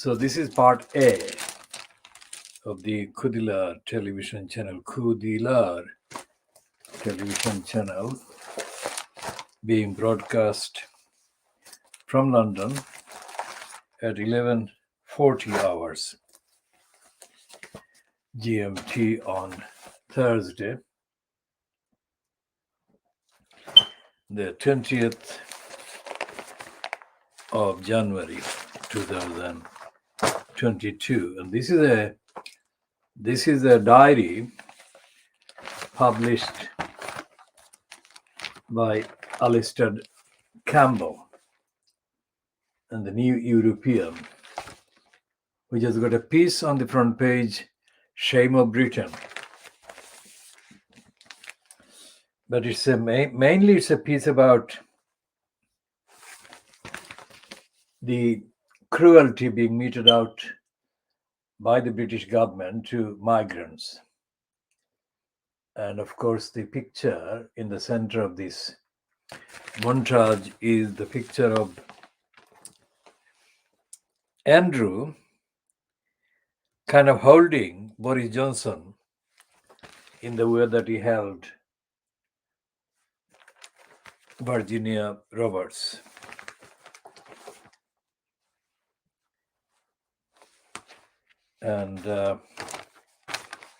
So this is part A of the Khoodeelaar television channel, Khoodeelaar television channel, being broadcast from London at 11:40 hours GMT on Thursday, the 20th of January 2022. And this is a diary published by Alistair Campbell and the New European, which has got a piece on the front page, Shame of Britain. But it's mainly it's a piece about the cruelty being meted out by the British government to migrants. And of course, the picture in the center of this montage is the picture of Andrew kind of holding Boris Johnson in the way that he held Virginia Roberts. And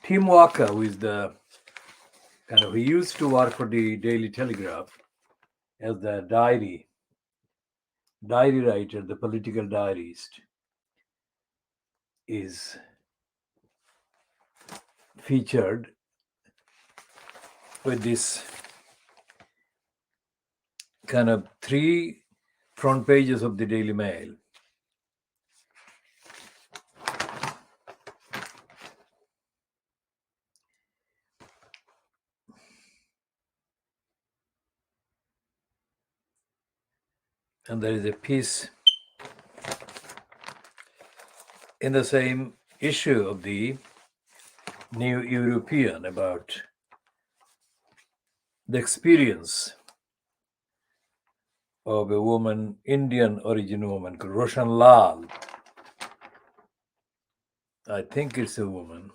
Tim Walker, who is he used to work for the Daily Telegraph as the diary writer, the political diarist, is featured with this kind of 3 front pages of the Daily Mail. And there is a piece in the same issue of the New European about the experience of a woman, Indian origin woman called Roshan Lal. I think it's a woman,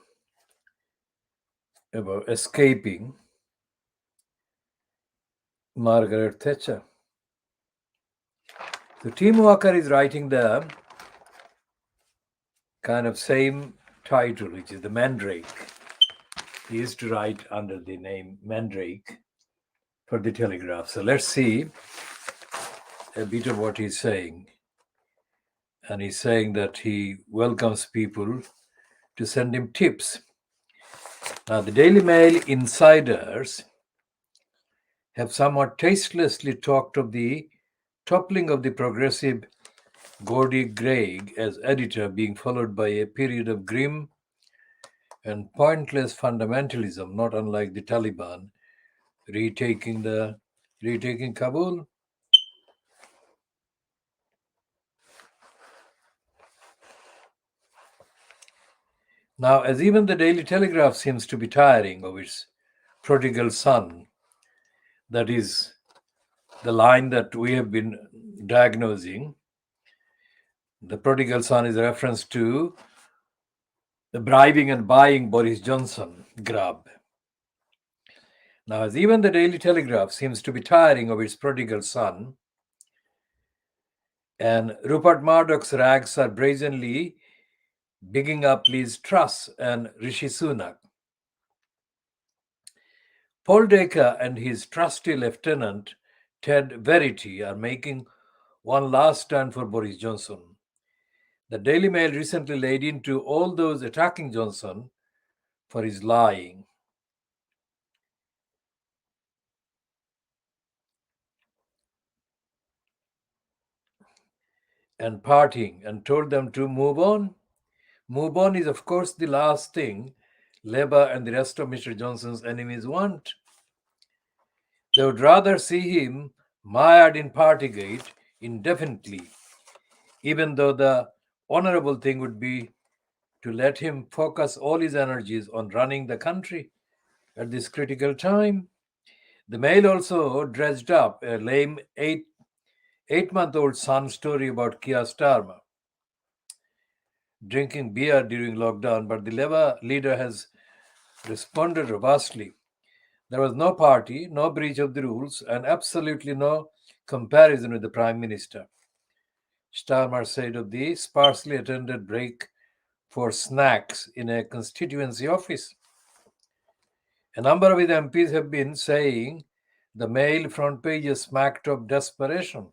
about escaping Margaret Thatcher. So Tim Walker is writing the kind of same title, which is the Mandrake. He used to write under the name Mandrake for the Telegraph. So let's see a bit of what he's saying. And he's saying that he welcomes people to send him tips. Now, the Daily Mail insiders have somewhat tastelessly talked of the toppling of the progressive Gordy Gregg as editor being followed by a period of grim and pointless fundamentalism, not unlike the Taliban retaking Kabul. Now, as even the Daily Telegraph seems to be tiring of its prodigal son, that is the line that we have been diagnosing. The prodigal son is a reference to the bribing and buying Boris Johnson grab. Now, as even the Daily Telegraph seems to be tiring of its prodigal son, and Rupert Murdoch's rags are brazenly bigging up Liz Truss and Rishi Sunak, Paul Dacre and his trusty lieutenant Ted Verity are making one last stand for Boris Johnson. The Daily Mail recently laid into all those attacking Johnson for his lying. And partying, and told them to move on. Move on is, of course, the last thing Labour and the rest of Mr. Johnson's enemies want. They would rather see him mired in Partygate indefinitely, even though the honourable thing would be to let him focus all his energies on running the country at this critical time. The Mail also dredged up a lame eight-month-old son story about Keir Starmer. drinking beer during lockdown, but the Labour leader has responded robustly. There was no party, no breach of the rules, and absolutely no comparison with the Prime Minister. Starmer said of the sparsely attended break for snacks in a constituency office. A number of his MPs have been saying the Mail front pages smacked of desperation.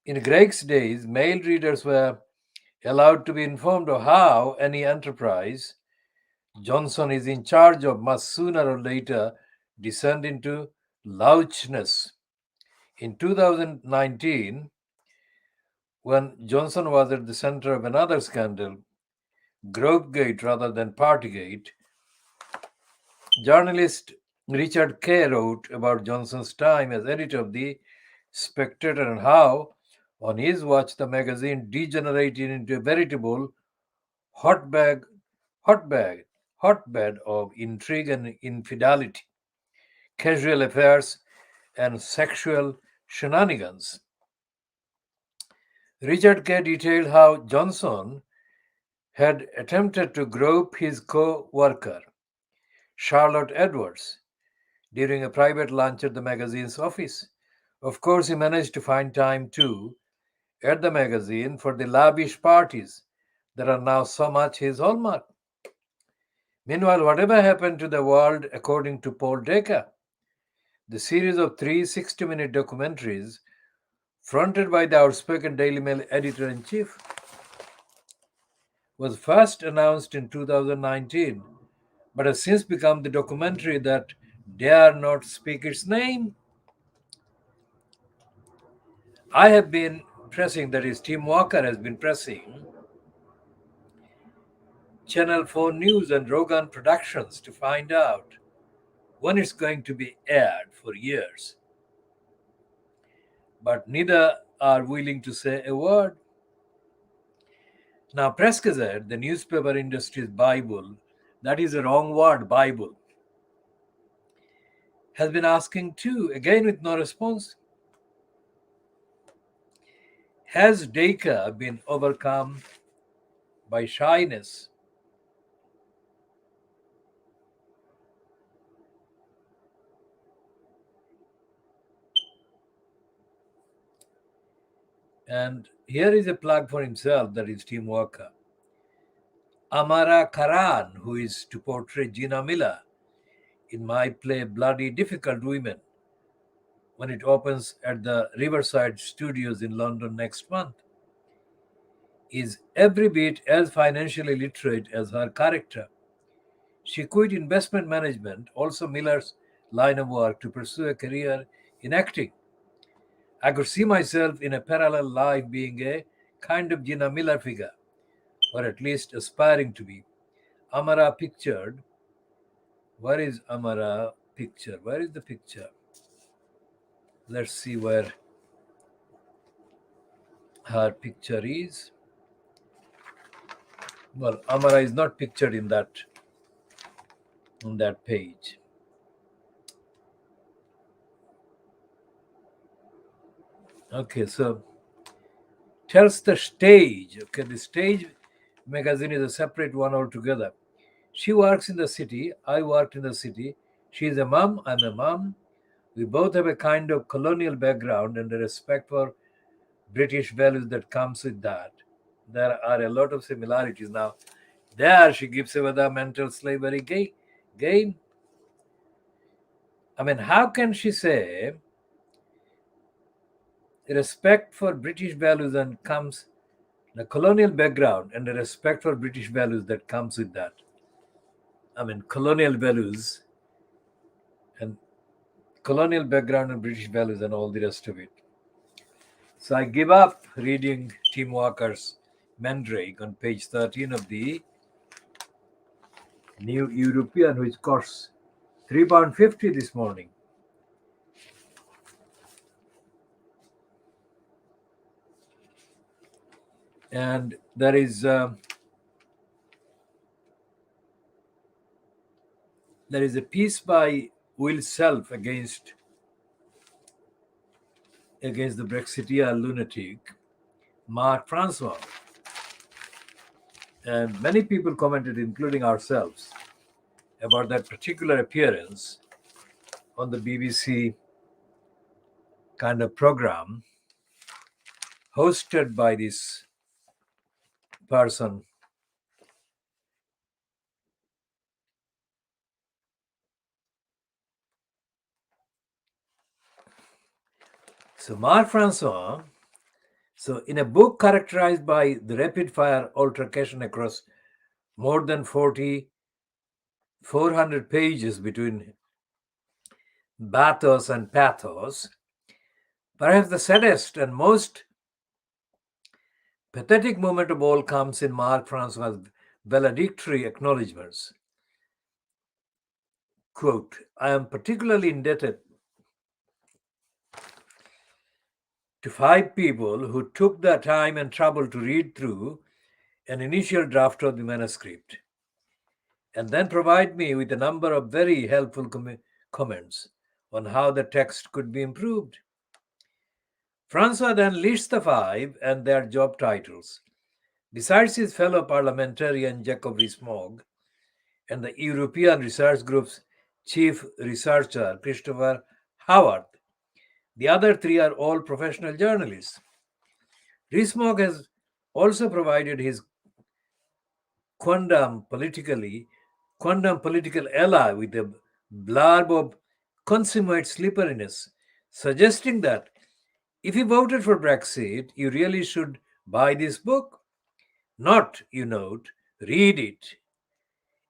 In Greg's days, Mail readers were allowed to be informed of how any enterprise Johnson is in charge of must sooner or later descend into louchness. In 2019, when Johnson was at the center of another scandal, Gropegate rather than Partygate, journalist Richard Kay wrote about Johnson's time as editor of the Spectator and how, on his watch, the magazine degenerated into a veritable hotbed, hotbed, hotbed of intrigue and infidelity, casual affairs, and sexual shenanigans. Richard Kay detailed how Johnson had attempted to grope his co-worker, Charlotte Edwards, during a private lunch at the magazine's office. Of course, he managed to find time too at the magazine for the lavish parties that are now so much his hallmark. Meanwhile, whatever happened to the world according to Paul Decker? The series of three 60-minute documentaries fronted by the outspoken Daily Mail editor-in-chief was first announced in 2019, but has since become the documentary that dare not speak its name. I have been pressing, that is, Tim Walker has been pressing Channel 4 News and Rogan Productions to find out when it's going to be aired for years. But neither are willing to say a word. Now, Press Gazette, the newspaper industry's Bible, that is a wrong word, Bible, has been asking too, again with no response. Has Dacre been overcome by shyness? And here is a plug for himself, that is Tim Walker. Amara Karan, who is to portray Gina Miller in my play Bloody Difficult Women, when it opens at the Riverside Studios in London next month, is every bit as financially literate as her character. She quit investment management, also Miller's line of work, to pursue a career in acting. I could see myself in a parallel life being a kind of Gina Miller figure, or at least aspiring to be. Amara pictured. Where is Amara picture? Where is the picture? Let's see where her picture is. Well, Amara is not pictured in that on that page. Okay, so tells the stage. Okay, the stage magazine is a separate one altogether. She works in the city. I worked in the city. She is a mom. I'm a mom. We both have a kind of colonial background and a respect for British values that comes with that. There are a lot of similarities. Now, there she gives away the mental slavery game. I mean, how can she say respect for British values and comes the colonial background and the respect for British values that comes with that? I mean, colonial values and colonial background and British values and all the rest of it. So I give up reading Tim Walker's Mandrake on page 13 of the New European, which costs £3.50 this morning. And there is a piece by Will Self against the Brexiteer lunatic Mark Francois. And many people commented, including ourselves, about that particular appearance on the BBC kind of program hosted by this person. So, Marc Francois, so in a book characterized by the rapid fire altercation across more than 400 pages between bathos and pathos, perhaps the saddest and most pathetic moment of all comes in Marc Francois' valedictory acknowledgments. Quote, I am particularly indebted to 5 people who took the time and trouble to read through an initial draft of the manuscript and then provide me with a number of very helpful comments on how the text could be improved. Francois then lists the 5 and their job titles. Besides his fellow parliamentarian Jacob Rees-Mogg and the European Research Group's chief researcher Christopher Howard, the other 3 are all professional journalists. Rees-Mogg has also provided his quondam political ally with a blurb of consummate slipperiness, suggesting that if you voted for Brexit, you really should buy this book. Not, you note, read it.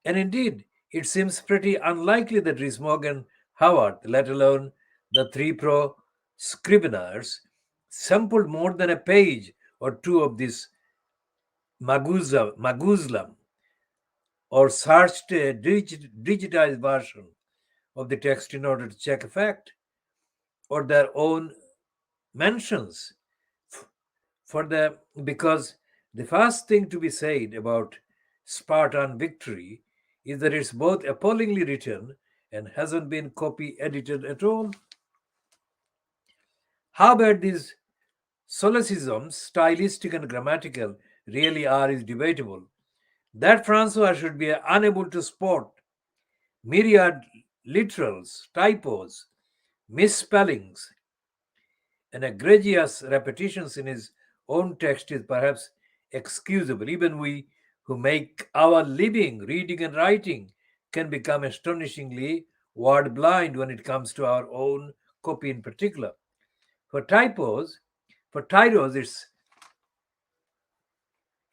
And indeed, it seems pretty unlikely that Rees-Mogg and Howard, let alone the 3 pro scriveners, sampled more than a page or 2 of this maguzlam or searched a digitized version of the text in order to check a fact or their own mentions for the because the first thing to be said about Spartan victory is that it's both appallingly written and hasn't been copy edited at all. How bad these solecisms, stylistic and grammatical, really are is debatable. That Francois should be unable to spot myriad literals, typos, misspellings, and egregious repetitions in his own text is perhaps excusable. Even we who make our living reading and writing can become astonishingly word blind when it comes to our own copy in particular. For typos, for tyros,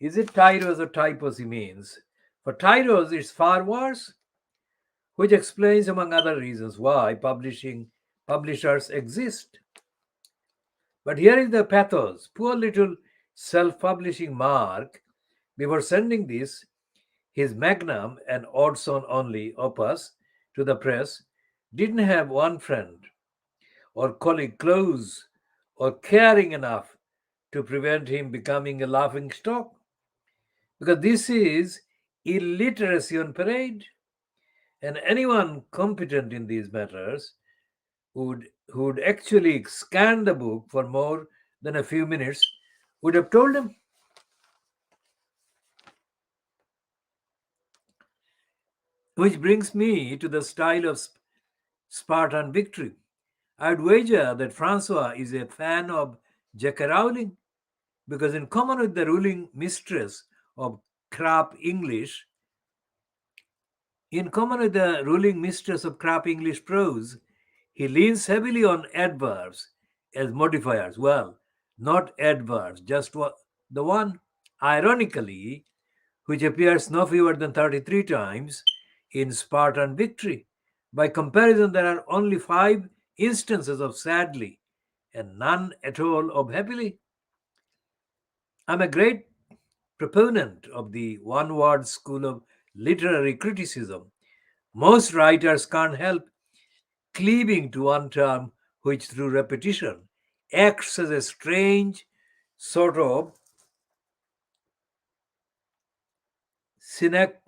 is it tyros or typos he means? For tyros, it's far worse, which explains, among other reasons, why publishers exist. But here is the pathos. Poor little self-publishing Mark, before sending this, his magnum and odds-on only opus to the press, didn't have one friend or colleague close or caring enough to prevent him becoming a laughing stock. Because this is illiteracy on parade. And anyone competent in these matters who'd actually scanned the book for more than a few minutes would have told him. Which brings me to the style of Spartan victory. I'd wager that Francois is a fan of J.K. Rowling because, in common with the ruling mistress of crap English, in common with the ruling mistress of crap English prose, he leans heavily on adverbs as modifiers. Well, not adverbs, just the one. Ironically, which appears no fewer than 33 times in Spartan victory. By comparison, there are only 5 instances of sadly and none at all of happily. I'm a great proponent of the one word school of literary criticism. Most writers can't help cleaving to one term which, through repetition, acts as a strange sort of synec-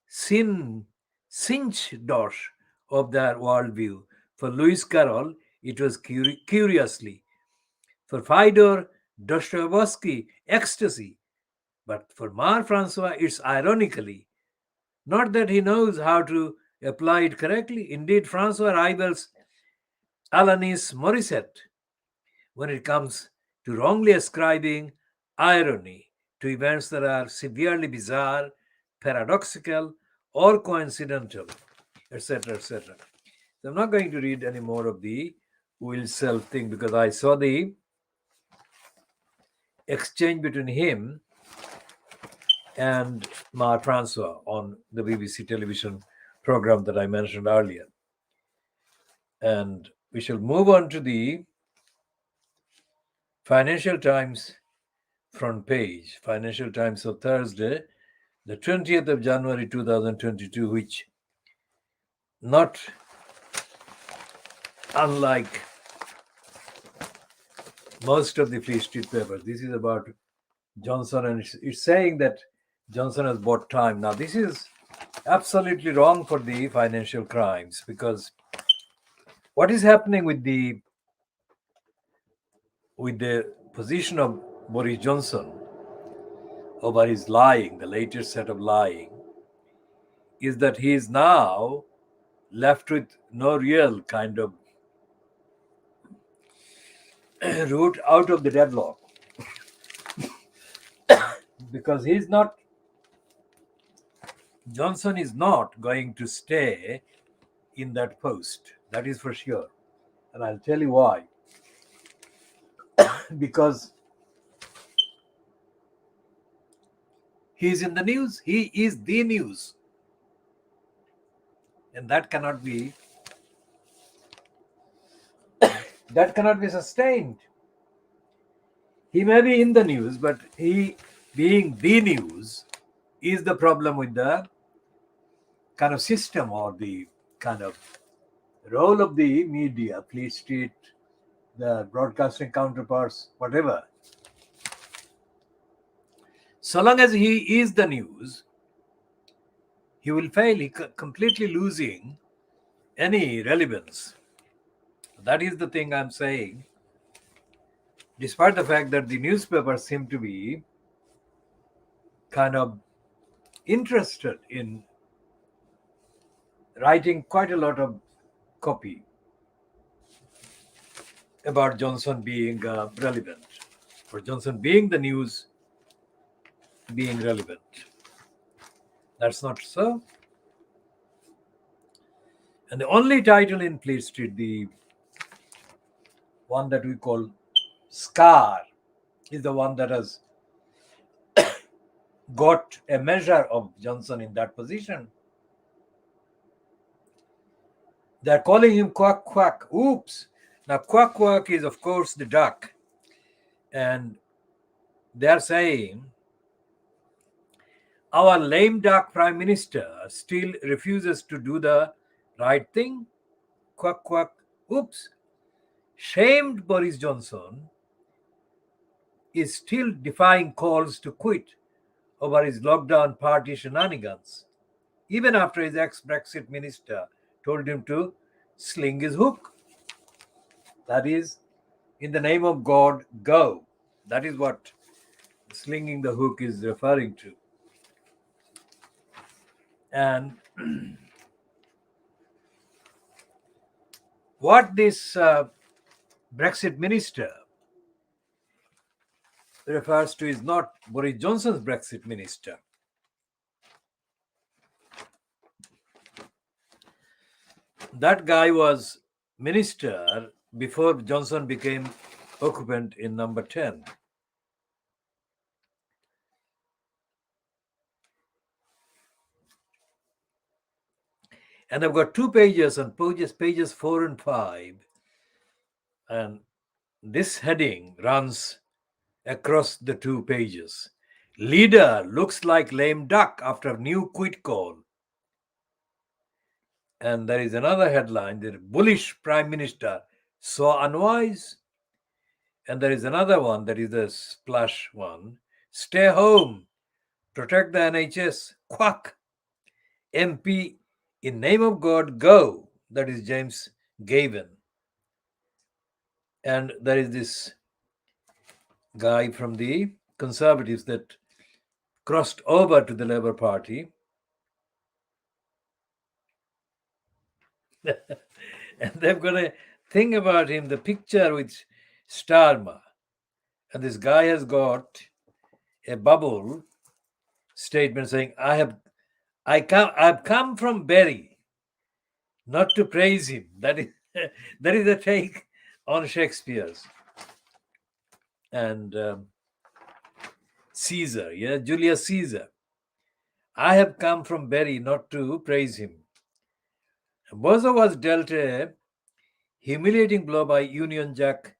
sin cinch dosh of their worldview. For Lewis Carroll, it was curiously. For Fyodor Dostoevsky, ecstasy. But for Mar Francois, it's ironically not that he knows how to apply it correctly. Indeed, Francois rivals Alanis Morissette when it comes to wrongly ascribing irony to events that are severely bizarre, paradoxical, or coincidental, etc., etc. So I'm not going to read any more of the will self thing because I saw the exchange between him and Mar Francois on the BBC television program that I mentioned earlier. And we shall move on to the Financial Times front page, Financial Times of Thursday, the 20th of January 2022, which, not unlike most of the Free Street papers, this is about Johnson, and it's saying that Johnson has bought time. Now, this is absolutely wrong for the financial crimes, because what is happening with the position of Boris Johnson over his lying, the latest set of lying, is that he is now left with no real kind of route out of the deadlock, because Johnson is not going to stay in that post. That is for sure. And I'll tell you why. Because he's in the news. He is the news. And that cannot be sustained. He may be in the news, but he being the news is the problem with the kind of system or the kind of role of the media, Fleet Street, the broadcasting counterparts, whatever. So long as he is the news, he will fail, completely losing any relevance. That is the thing I'm saying. Despite the fact that the newspapers seem to be kind of interested in writing quite a lot of copy about Johnson being relevant, for Johnson being the news, being relevant. That's not so. And the only title in Fleet Street, the one that we call Scar, is the one that has got a measure of Johnson in that position. They're calling him Quack Quack. Oops. Now, Quack Quack is, of course, the duck. And they're saying, our lame duck prime minister still refuses to do the right thing. Quack Quack. Oops. Shamed Boris Johnson is still defying calls to quit over his lockdown party shenanigans, even after his ex-Brexit minister told him to sling his hook. That is, in the name of God, go. That is what slinging the hook is referring to. And what this Brexit minister refers to is not Boris Johnson's Brexit minister. That guy was minister before Johnson became occupant in number 10. And I've got 2 pages on pages 4 and 5. And this heading runs across the 2 pages. Leader looks like lame duck after new quit call. And there is another headline, the bullish prime minister so unwise. And there is another one that is a splash one. Stay home, protect the NHS, quack. MP, in name of God, go. That is James Gavin. And there is this guy from the Conservatives that crossed over to the Labour Party. And they've got a thing about him, the picture with Starmer. And this guy has got a bubble statement saying, I've come from Berry, not to praise him. That is that is a take on Shakespeare's. And Caesar, Julius Caesar. I have come from Berry not to praise him. Bozo was dealt a humiliating blow by Union Jack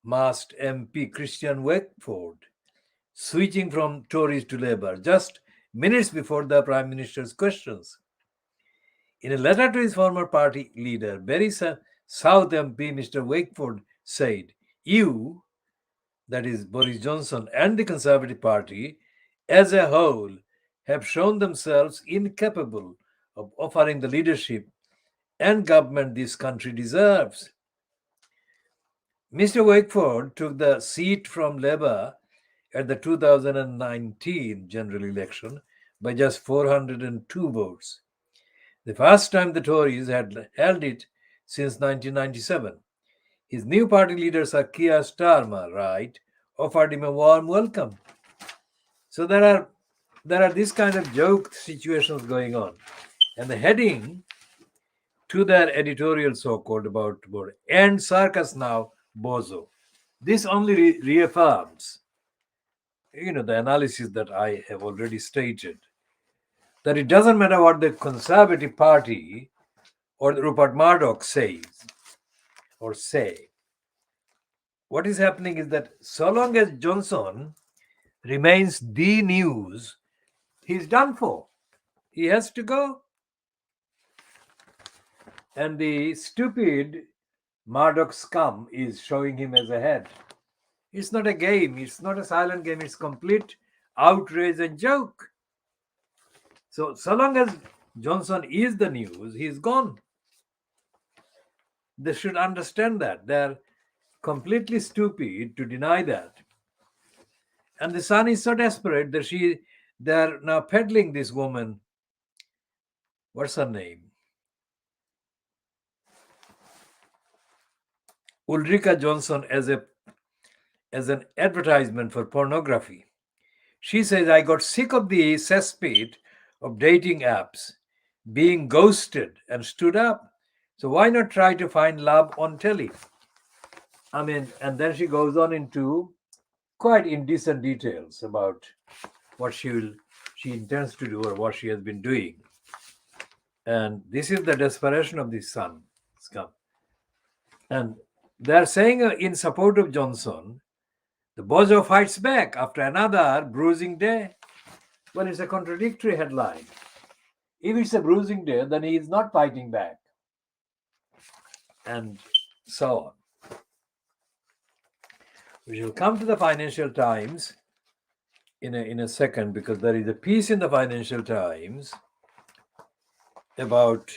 masked MP Christian Wakeford, switching from Tories to Labour just minutes before the Prime Minister's questions. In a letter to his former party leader, Berry South MP Mr. Wakeford said, "You, that is Boris Johnson, and the Conservative Party as a whole have shown themselves incapable of offering the leadership and government this country deserves." Mr. Wakeford took the seat from Labour at the 2019 general election by just 402 votes, the first time the Tories had held it since 1997. His new party leader, Sir Keir Starmer, offered him a warm welcome. So there are these kind of joke situations going on. And the heading to their editorial so-called about end circus now, Bozo. This only reaffirms, the analysis that I have already stated, that it doesn't matter what the Conservative Party or Rupert Murdoch says or say. What is happening is that so long as Johnson remains the news, he's done for. He has to go. And the stupid Murdoch scum is showing him as a head. It's not a game. It's not a silent game. It's complete outrage and joke. So long as Johnson is the news, he's gone. They should understand that. They're completely stupid to deny that. And the Sun is so desperate that they're now peddling this woman. What's her name? Ulrika Johnson as an advertisement for pornography. She says, I got sick of the cesspit of dating apps, being ghosted, and stood up. So why not try to find love on telly? And then she goes on into quite indecent details about what she intends to do or what she has been doing. And this is the desperation of the Sun scum. And they're saying in support of Johnson, the Bozo fights back after another bruising day. Well, it's a contradictory headline. If it's a bruising day, then he is not fighting back. And so on. We shall come to the Financial Times in a second, because there is a piece in the Financial Times about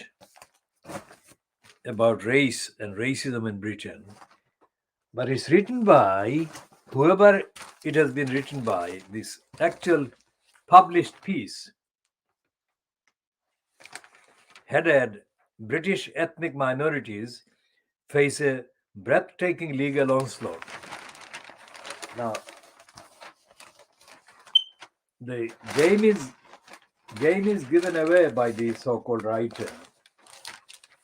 race and racism in Britain. But it's written by whoever it has been written by, this actual published piece, headed British ethnic minorities face a breathtaking legal onslaught. Now, the game is given away by the so-called writer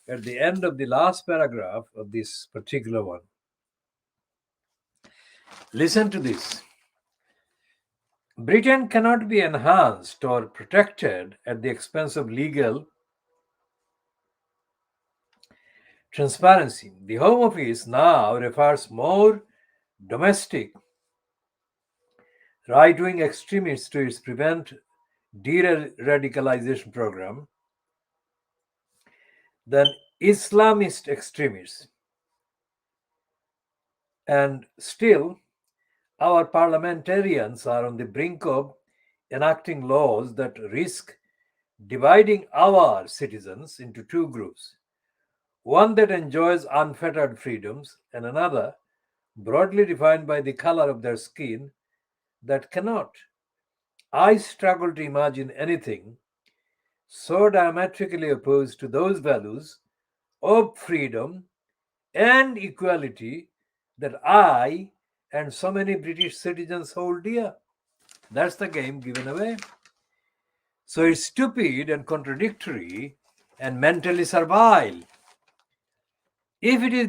at the end of the last paragraph of this particular one. Listen to this. Britain cannot be enhanced or protected at the expense of legal transparency. The Home Office now refers more domestic right-wing extremists to its Prevent De-Radicalization program than Islamist extremists. And still, our parliamentarians are on the brink of enacting laws that risk dividing our citizens into two groups, one that enjoys unfettered freedoms and another, broadly defined by the color of their skin, that cannot. I struggle to imagine anything so diametrically opposed to those values of freedom and equality that I and so many British citizens hold dear. That's the game given away. So it's stupid and contradictory and mentally servile. If it is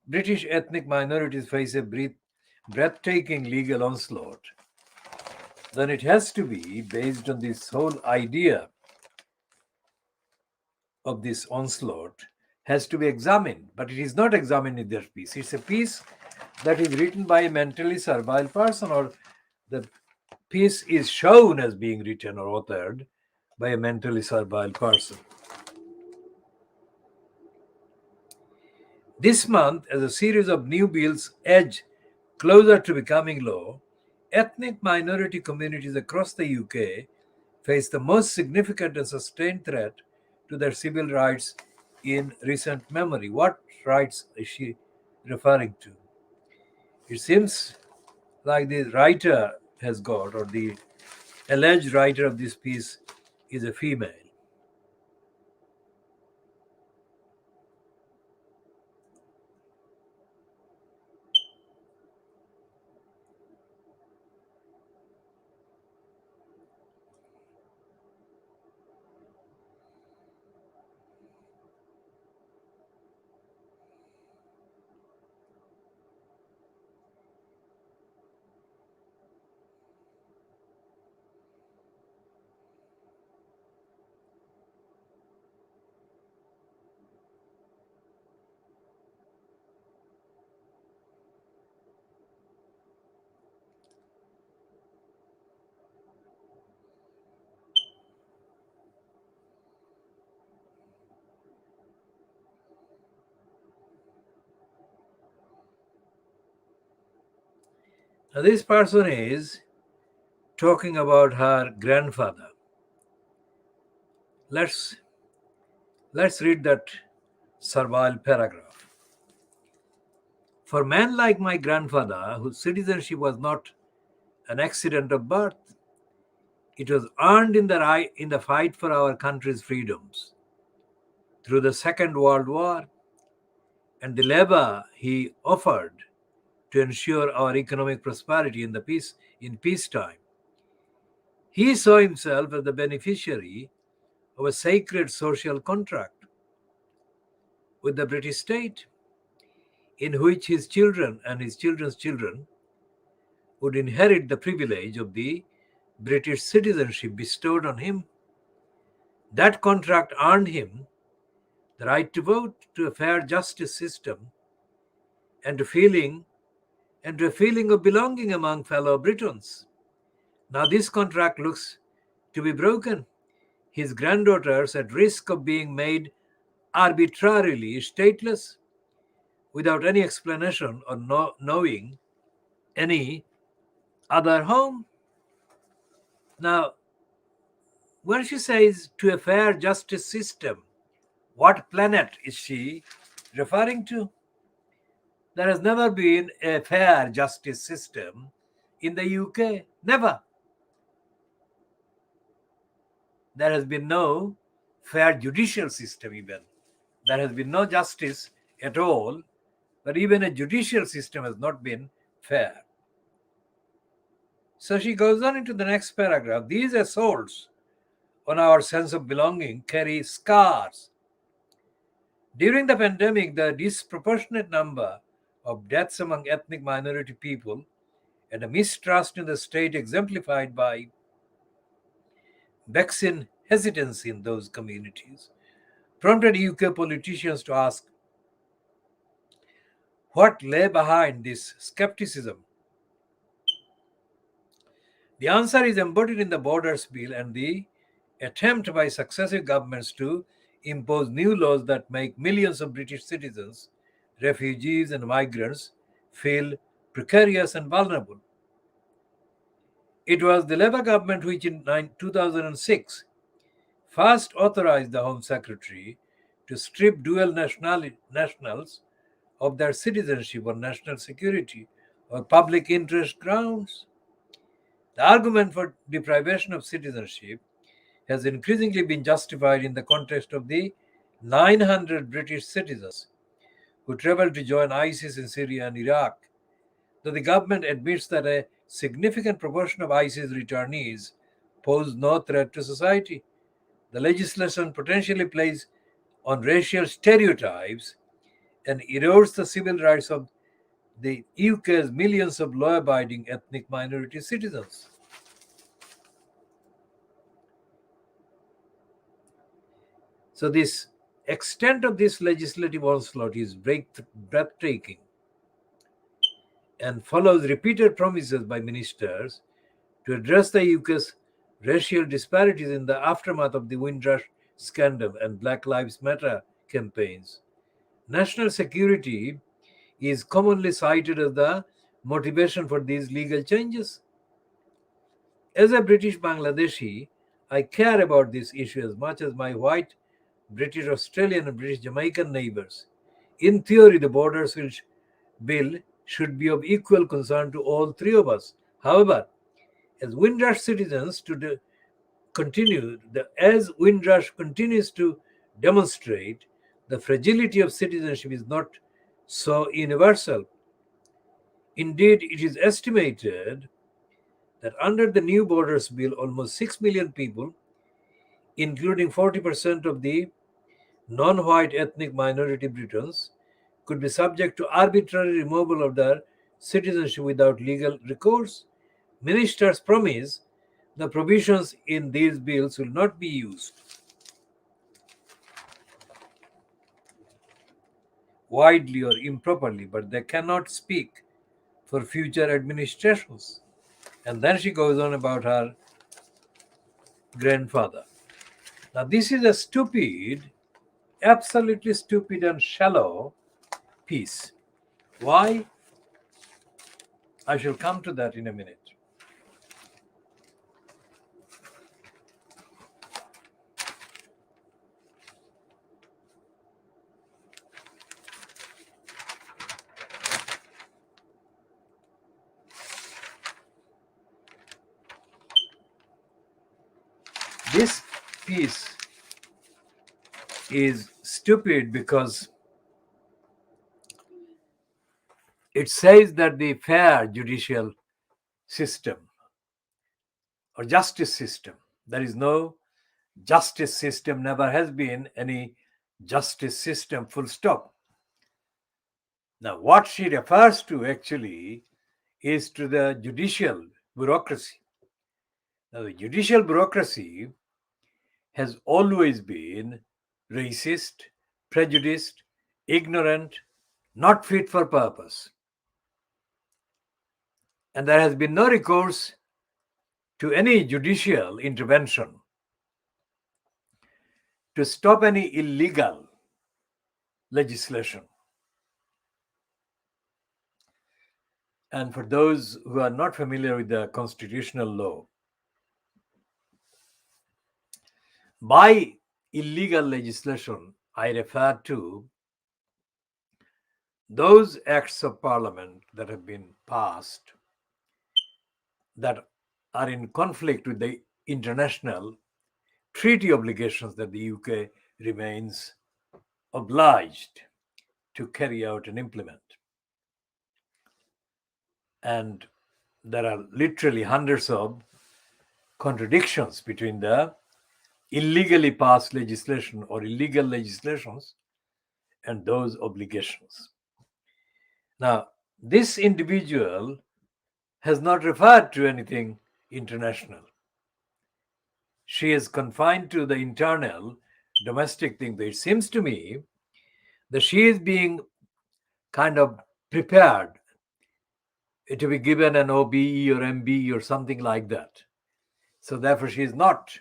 British ethnic minorities face a breathtaking legal onslaught, then it has to be based on this whole idea of this onslaught has to be examined. But it is not examined in that piece. It's a piece that is written by a mentally servile person, or the piece is shown as being written or authored by a mentally servile person. This month, as a series of new bills edge closer to becoming law, ethnic minority communities across the UK face the most significant and sustained threat to their civil rights in recent memory. What rights is she referring to? It seems like the writer has got, or the alleged writer of this piece is a female. Now, this person is talking about her grandfather. Let's read that servile paragraph. For men like my grandfather, whose citizenship was not an accident of birth, it was earned in the fight for our country's freedoms through the Second World War and the labor he offered to ensure our economic prosperity in peacetime. He saw himself as the beneficiary of a sacred social contract with the British state, in which his children and his children's children would inherit the privilege of the British citizenship bestowed on him. That contract earned him the right to vote, to a fair justice system, and to a feeling of belonging among fellow Britons. Now this contract looks to be broken. His granddaughters at risk of being made arbitrarily stateless without any explanation or knowing any other home. Now, when she says to a fair justice system, what planet is she referring to? There has never been a fair justice system in the UK. Never. There has been no fair judicial system, even. There has been no justice at all, but even a judicial system has not been fair. So she goes on into the next paragraph. These assaults on our sense of belonging carry scars. During the pandemic, the disproportionate number of deaths among ethnic minority people and a mistrust in the state exemplified by vaccine hesitancy in those communities prompted UK politicians to ask what lay behind this skepticism. The answer is embodied in the Borders Bill and the attempt by successive governments to impose new laws that make millions of British citizens, refugees, and migrants feel precarious and vulnerable. It was the Labour government which in 2006 first authorized the Home Secretary to strip dual nationals of their citizenship on national security or public interest grounds. The argument for deprivation of citizenship has increasingly been justified in the context of the 900 British citizens who traveled to join ISIS in Syria and Iraq. Though the government admits that a significant proportion of ISIS returnees pose no threat to society, the legislation potentially plays on racial stereotypes and erodes the civil rights of the UK's millions of law-abiding ethnic minority citizens. So this extent of this legislative onslaught is breathtaking and follows repeated promises by ministers to address the UK's racial disparities in the aftermath of the Windrush scandal and Black Lives Matter campaigns. National security is commonly cited as the motivation for these legal changes. As a British Bangladeshi, I care about this issue as much as my white British Australian and British Jamaican neighbours. In theory, the borders bill should be of equal concern to all three of us. However, as Windrush citizens as Windrush continues to demonstrate, the fragility of citizenship is not so universal. Indeed, it is estimated that under the new Borders Bill, almost 6 million people, including 40% of the non-white ethnic minority Britons, could be subject to arbitrary removal of their citizenship without legal recourse. Ministers promise the provisions in these bills will not be used widely or improperly, but they cannot speak for future administrations. And then she goes on about her grandfather. Now, this is a stupid, absolutely stupid and shallow piece. Why? I shall come to that in a minute. This piece is stupid because it says that the fair judicial system or justice system, there is no justice system, never has been any justice system, full stop. Now, what she refers to actually is to the judicial bureaucracy. Now, the judicial bureaucracy has always been racist, prejudiced, ignorant, not fit for purpose. And there has been no recourse to any judicial intervention to stop any illegal legislation. And for those who are not familiar with the constitutional law, by illegal legislation, I refer to those acts of parliament that have been passed that are in conflict with the international treaty obligations that the UK remains obliged to carry out and implement. And there are literally hundreds of contradictions between the illegally passed legislation or illegal legislations and those obligations. Now, this individual has not referred to anything international. She is confined to the internal domestic thing. It seems to me that she is being kind of prepared to be given an OBE or MBE or something like that. So therefore, she is not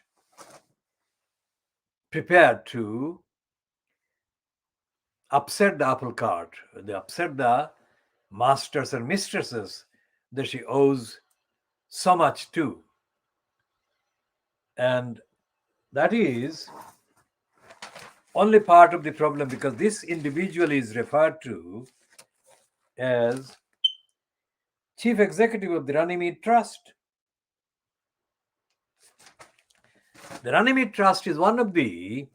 prepared to upset the apple cart, they upset the masters and mistresses that she owes so much to. And that is only part of the problem, because this individual is referred to as chief executive of the Runnymede Trust. The Runnymede Trust is one of the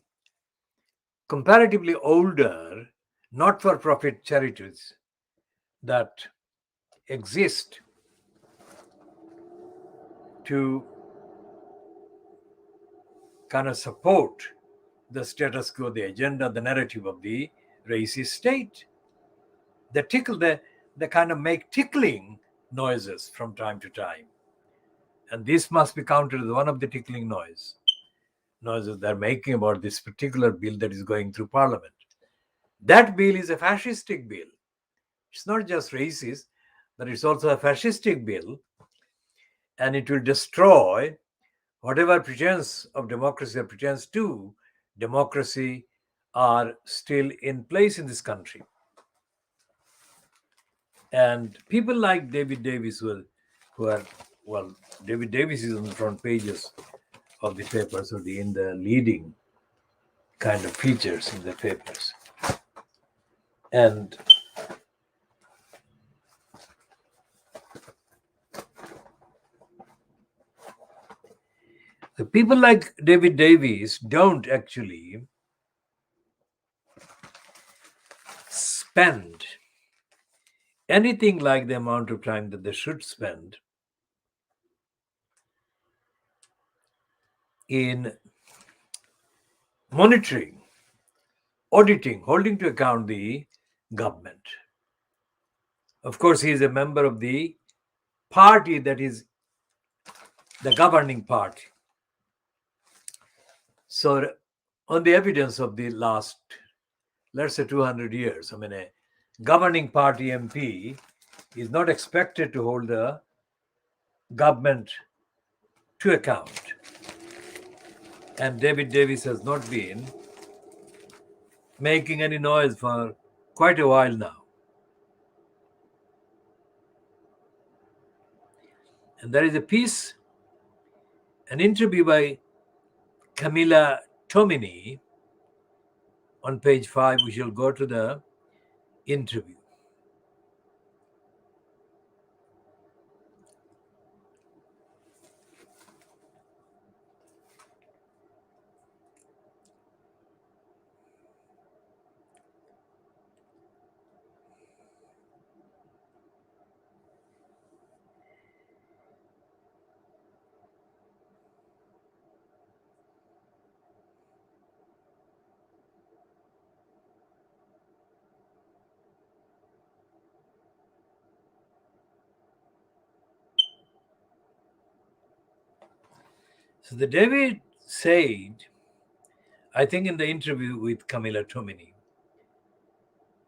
comparatively older not-for-profit charities that exist to kind of support the status quo, the agenda, the narrative of the racist state. They kind of make tickling noises from time to time. And this must be counted as one of the tickling noises they're making about this particular bill that is going through Parliament. That bill is a fascistic bill. It's not just racist, but it's also a fascistic bill, and it will destroy whatever pretense of democracy or pretense to democracy are still in place in this country. And people like David Davis, David Davis is on the front pages of the papers, or in the leading kind of features in the papers. And the people like David Davis don't actually spend anything like the amount of time that they should spend in monitoring, auditing, holding to account the government. Of course, he is a member of the party that is the governing party. So, on the evidence of the last, let's say 200 years, a governing party MP is not expected to hold the government to account. And David Davis has not been making any noise for quite a while now. And there is a piece, an interview by Camilla Tomini on page 5. We shall go to the interview. So the David said, I think in the interview with Camilla Tomini,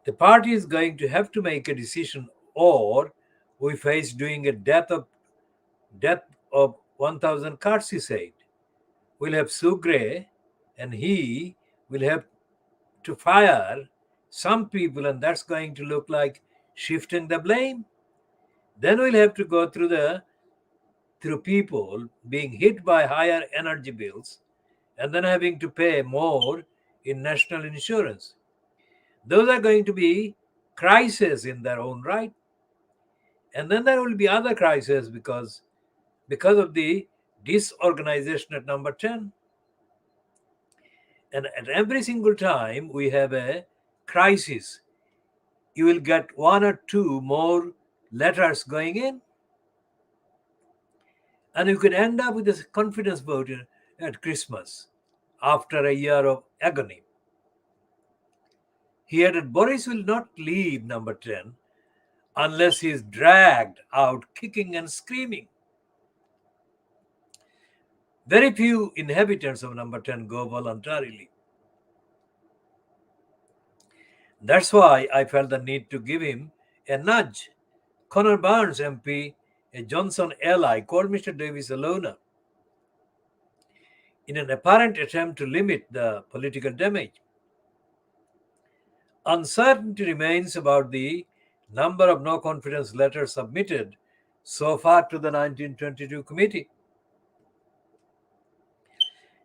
the party is going to have to make a decision, or we face doing a death of 1,000 cards, he said. We'll have Sugre, and he will have to fire some people, and that's going to look like shifting the blame. Then we'll have to go through people being hit by higher energy bills and then having to pay more in national insurance. Those are going to be crises in their own right. And then there will be other crises because of the disorganization at number 10. And at every single time we have a crisis, you will get one or two more letters going in. And you could end up with a confidence vote at Christmas after a year of agony. He added, Boris will not leave number 10 unless he is dragged out kicking and screaming. Very few inhabitants of number 10 go voluntarily. That's why I felt the need to give him a nudge. Conor Barnes MP, a Johnson ally, called Mr. Davis a loner in an apparent attempt to limit the political damage. Uncertainty remains about the number of no confidence letters submitted so far to the 1922 committee.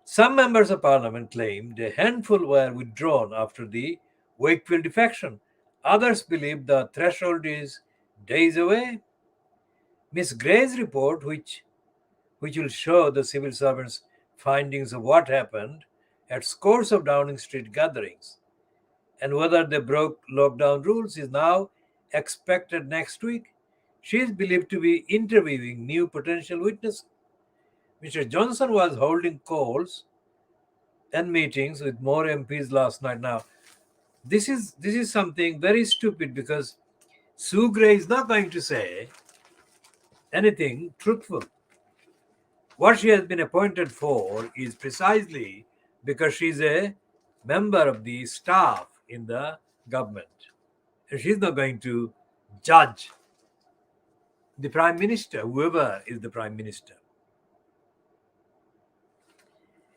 Some members of parliament claimed a handful were withdrawn after the Wakefield defection. Others believe the threshold is days away. Miss Gray's report, which will show the civil servants findings of what happened at scores of Downing Street gatherings, and whether they broke lockdown rules is now expected next week. She is believed to be interviewing new potential witnesses. Mr. Johnson was holding calls and meetings with more MPs last night. Now, this is something very stupid, because Sue Gray is not going to say anything truthful. What she has been appointed for is precisely because she's a member of the staff in the government. And she's not going to judge the prime minister, whoever is the prime minister.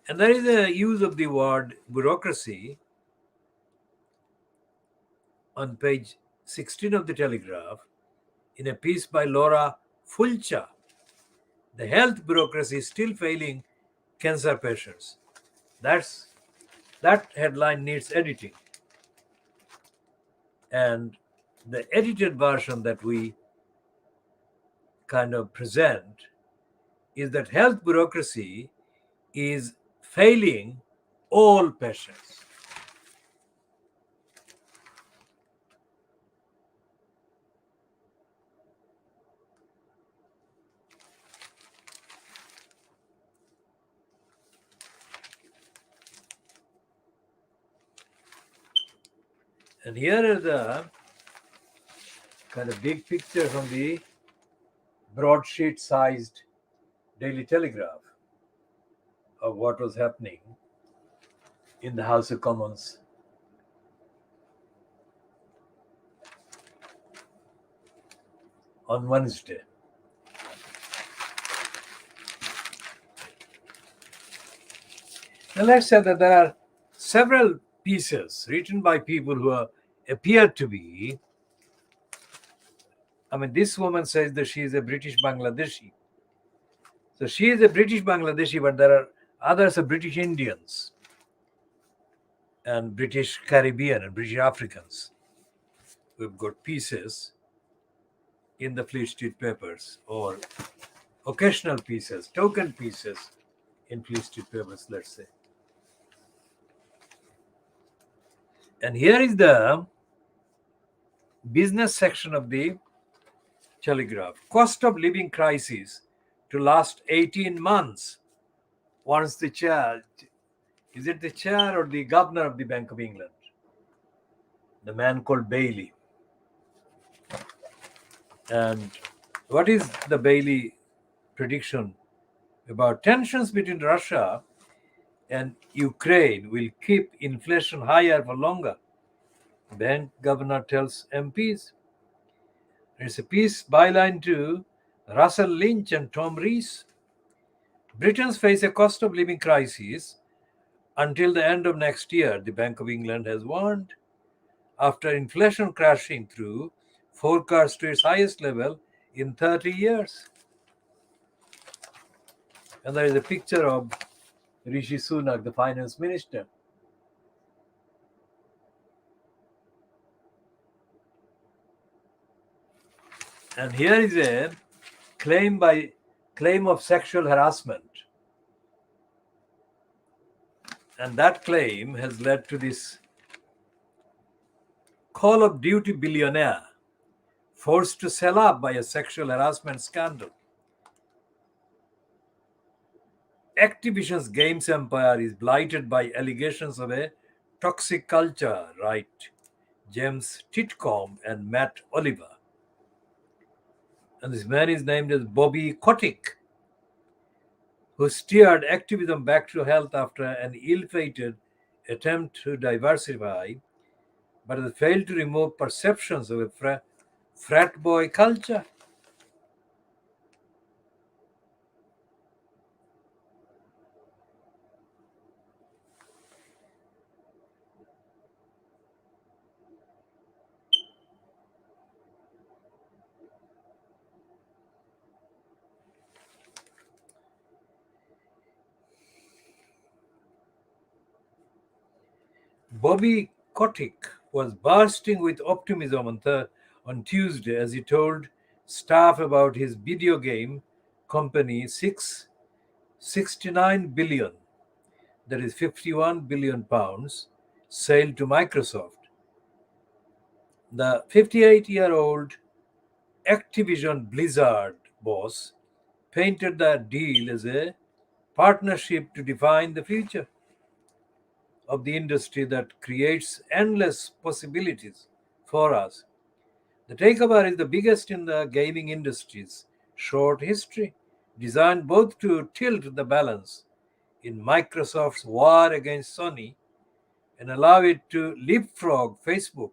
And there is a use of the word bureaucracy on page 16 of the Telegraph in a piece by Laura Fulcher. The health bureaucracy is still failing cancer patients. That headline needs editing. And the edited version that we kind of present is that health bureaucracy is failing all patients. And here are the kind of big picture from the broadsheet sized Daily Telegraph of what was happening in the House of Commons on Wednesday. And let's say that there are several pieces written by people who appear to be, this woman says that she is a British Bangladeshi. So she is a British Bangladeshi, but there are others are British Indians and British Caribbean and British Africans. We've got pieces in the Fleet Street papers, or occasional pieces, token pieces in Fleet Street papers, let's say. And here is the business section of the Telegraph. Cost of living crisis to last 18 months. Once the chair, is it the chair or the governor of the Bank of England? The man called Bailey. And what is the Bailey prediction about tensions between Russia and Ukraine will keep inflation higher for longer? Bank governor tells MPs. There's a piece byline to Russell Lynch and Tom Rees. Britons face a cost of living crisis until the end of next year, the Bank of England has warned, after inflation crashing through forecast to its highest level in 30 years. And there is a picture of Rishi Sunak, the finance minister. And here is a claim of sexual harassment. And that claim has led to this Call of Duty billionaire forced to sell up by a sexual harassment scandal. Activision's games empire is blighted by allegations of a toxic culture, write James Titcomb and Matt Oliver. And this man is named as Bobby Kotick, who steered activism back to health after an ill-fated attempt to diversify, but has failed to remove perceptions of a frat boy culture. Bobby Kotick was bursting with optimism on Tuesday as he told staff about his video game company 6 69 billion, that is 51 billion pounds, sailed to Microsoft. The 58-year-old Activision Blizzard boss painted the deal as a partnership to define the future of the industry that creates endless possibilities for us. The takeover is the biggest in the gaming industry's short history, designed both to tilt the balance in Microsoft's war against Sony and allow it to leapfrog Facebook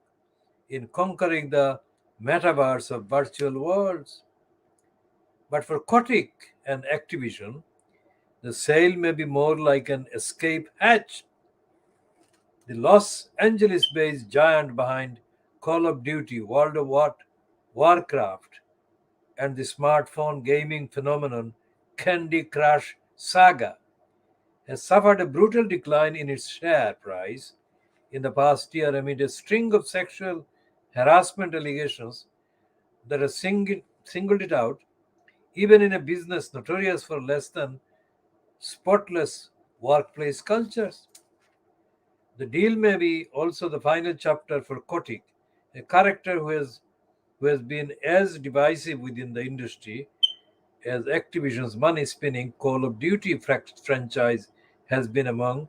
in conquering the metaverse of virtual worlds. But for Kotick and Activision, the sale may be more like an escape hatch. The Los Angeles based giant behind Call of Duty, World of Warcraft, and the smartphone gaming phenomenon Candy Crush Saga has suffered a brutal decline in its share price in the past year amid a string of sexual harassment allegations that have singled it out, even in a business notorious for less than spotless workplace cultures. The deal may be also the final chapter for Kotick, a character who has been as divisive within the industry as Activision's money spinning Call of Duty franchise has been among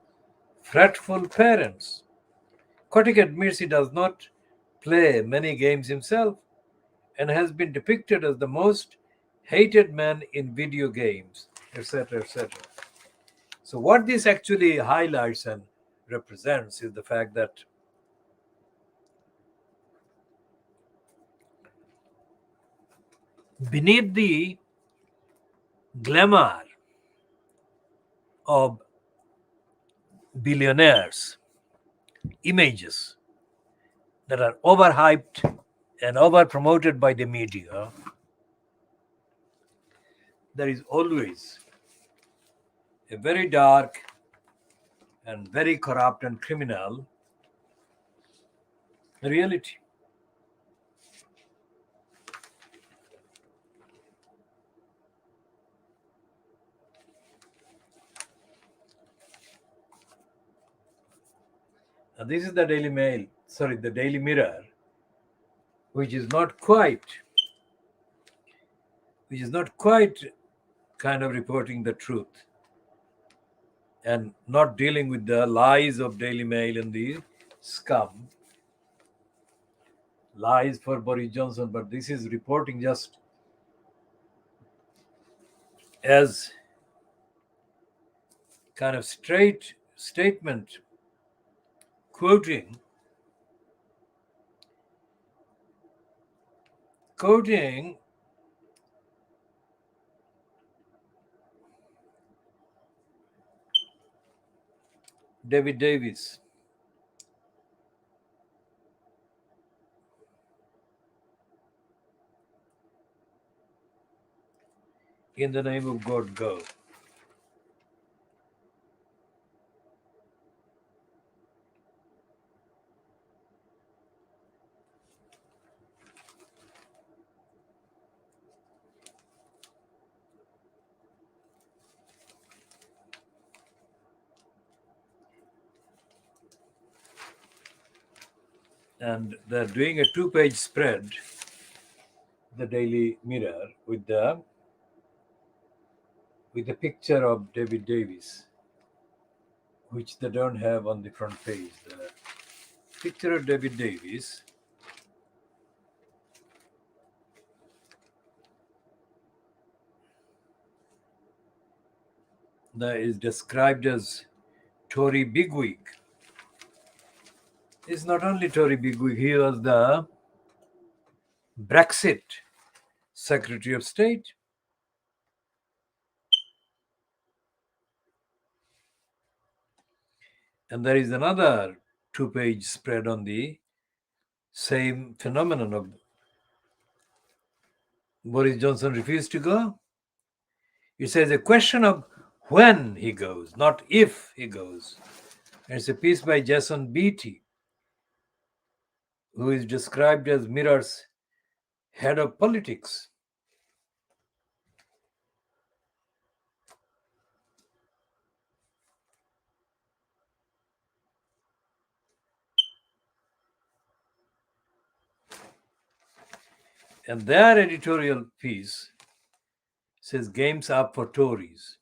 fretful parents. Kotick admits he does not play many games himself and has been depicted as the most hated man in video games, etc., etc. So, what this actually highlights and represents is the fact that beneath the glamour of billionaires' images that are overhyped and over promoted by the media, there is always a very dark and very corrupt and criminal reality. Now, this is the the Daily Mirror, which is not quite, kind of reporting the truth and not dealing with the lies of Daily Mail and the scum, lies for Boris Johnson, but this is reporting just as kind of straight statement, quoting David Davis. In the name of God, go. And they're doing a two-page spread, the Daily Mirror, with the picture of David Davis, which they don't have on the front page. The picture of David Davis that is described as Tory bigwig. It's not only Tory bigwig, he was the Brexit Secretary of State. And there is another two-page spread on the same phenomenon of Boris Johnson refused to go. It says a question of when he goes, not if he goes. And it's a piece by Jason Beattie, who is described as Mirror's head of politics. And their editorial piece says games up for Tories.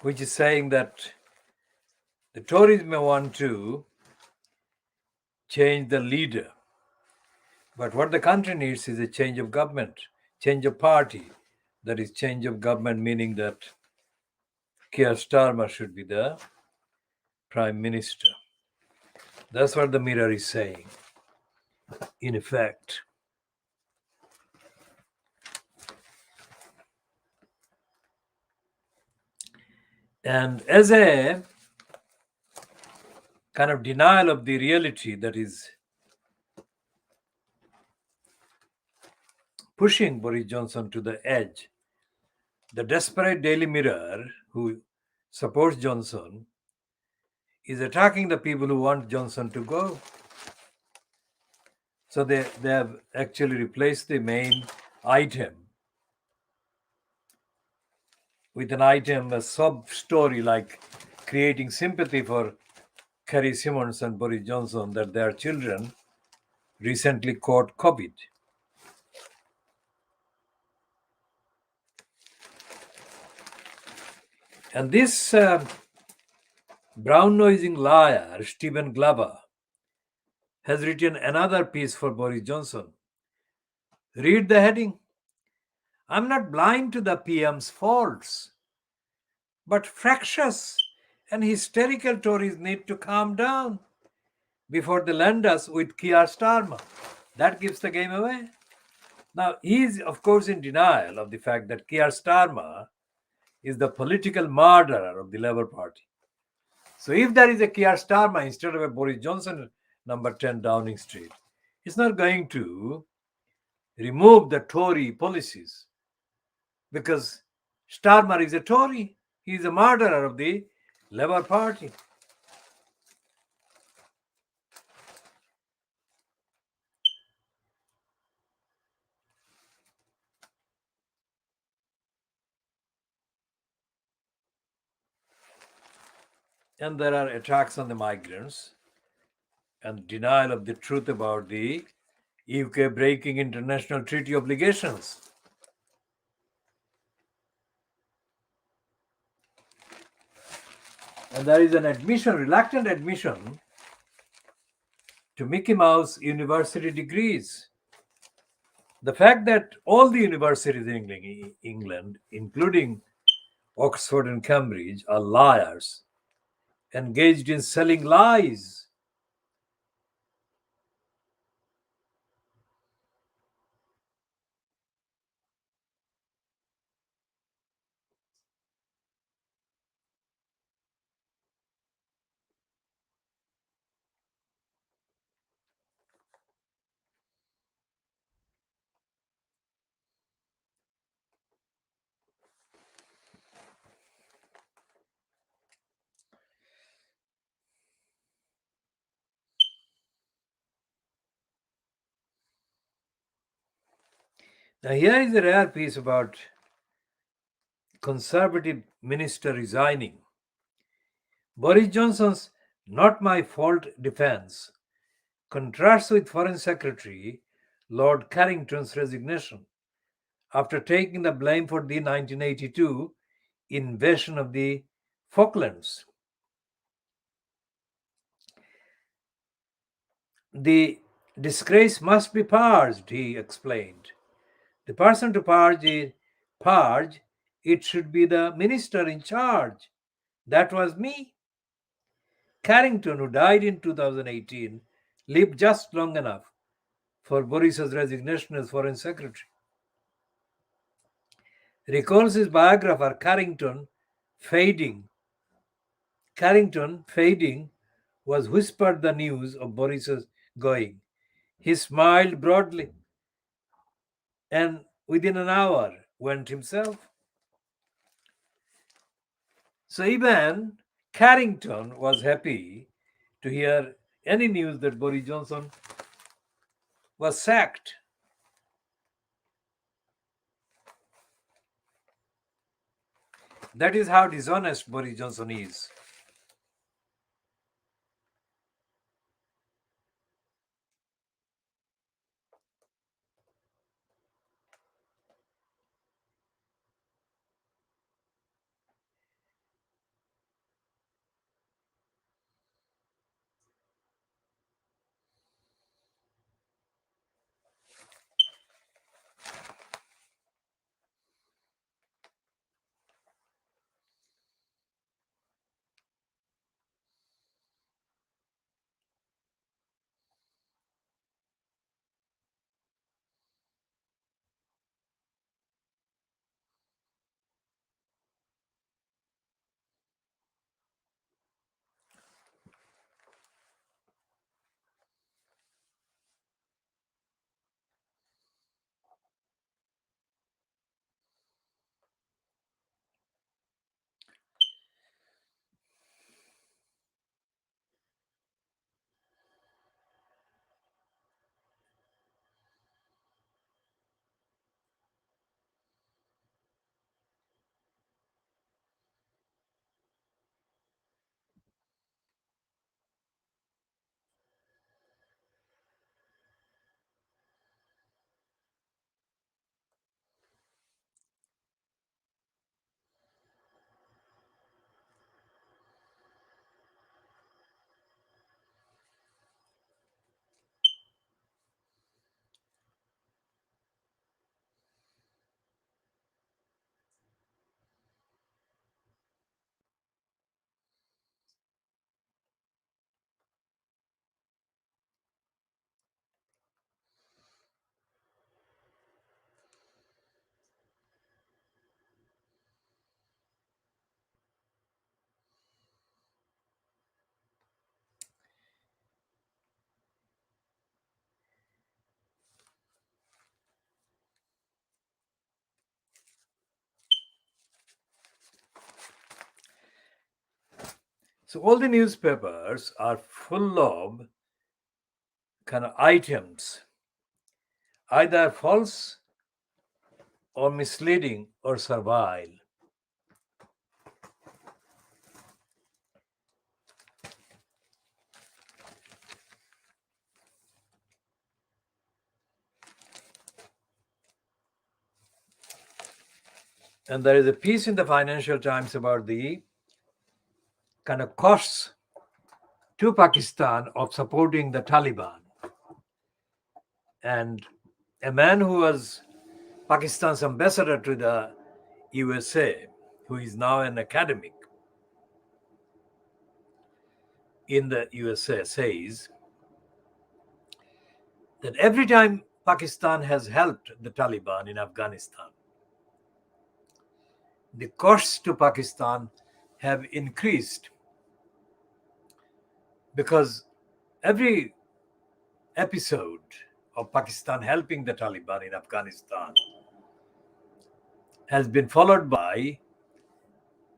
Which is saying that the Tories may want to change the leader, but what the country needs is a change of government, change of party. That is, change of government, meaning that Keir Starmer should be the prime minister. That's what the Mirror is saying, in effect. And as a kind of denial of the reality that is pushing Boris Johnson to the edge, the desperate Daily Mirror, who supports Johnson, is attacking the people who want Johnson to go. So they have actually replaced the main item with an item, a sub-story like creating sympathy for Carrie Simmons and Boris Johnson that their children recently caught COVID. And this brown-nosing liar, Stephen Glover, has written another piece for Boris Johnson. Read the heading. I'm not blind to the PM's faults, but fractious and hysterical Tories need to calm down before they land us with Keir Starmer. That gives the game away. Now, he is, of course, in denial of the fact that Keir Starmer is the political murderer of the Labour Party. So if there is a Keir Starmer instead of a Boris Johnson number 10 Downing Street, it's not going to remove the Tory policies because Starmer is a Tory. He is a murderer of the Labour Party. And there are attacks on the migrants and denial of the truth about the UK breaking international treaty obligations. And there is an admission, reluctant admission to Mickey Mouse university degrees. The fact that all the universities in England, including Oxford and Cambridge, are liars, engaged in selling lies. Now, here is a rare piece about Conservative minister resigning. Boris Johnson's not my fault defense contrasts with Foreign Secretary Lord Carrington's resignation after taking the blame for the 1982 invasion of the Falklands. The disgrace must be purged, he explained. The person to purge, it should be the minister in charge. That was me. Carrington, who died in 2018, lived just long enough for Boris's resignation as Foreign Secretary. Recalls his biographer Carrington fading was whispered the news of Boris's going. He smiled broadly and within an hour went himself. So even Carrington was happy to hear any news that Boris Johnson was sacked. That is how dishonest Boris Johnson is. So all the newspapers are full of kind of items, either false or misleading or servile. And there is a piece in the Financial Times about the kind of costs to Pakistan of supporting the Taliban. And a man who was Pakistan's ambassador to the USA, who is now an academic in the USA, says that every time Pakistan has helped the Taliban in Afghanistan, the costs to Pakistan have increased because every episode of Pakistan helping the Taliban in Afghanistan has been followed by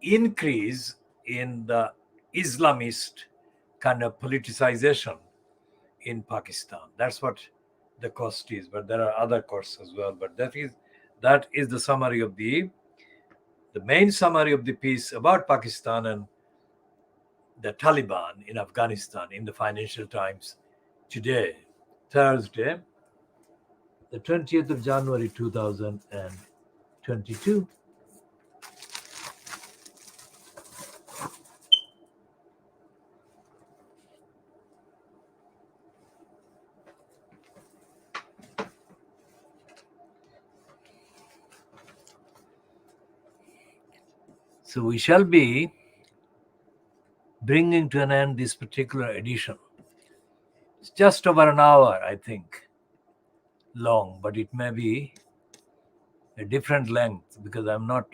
increase in the Islamist kind of politicization in Pakistan. That's what the cost is, but there are other costs as well. But that is the summary of the main summary of the piece about Pakistan and the Taliban in Afghanistan in the Financial Times today, Thursday, the 20th of January 2022. So we shall be bringing to an end this particular edition. It's just over an hour, I think, long, but it may be a different length because I'm not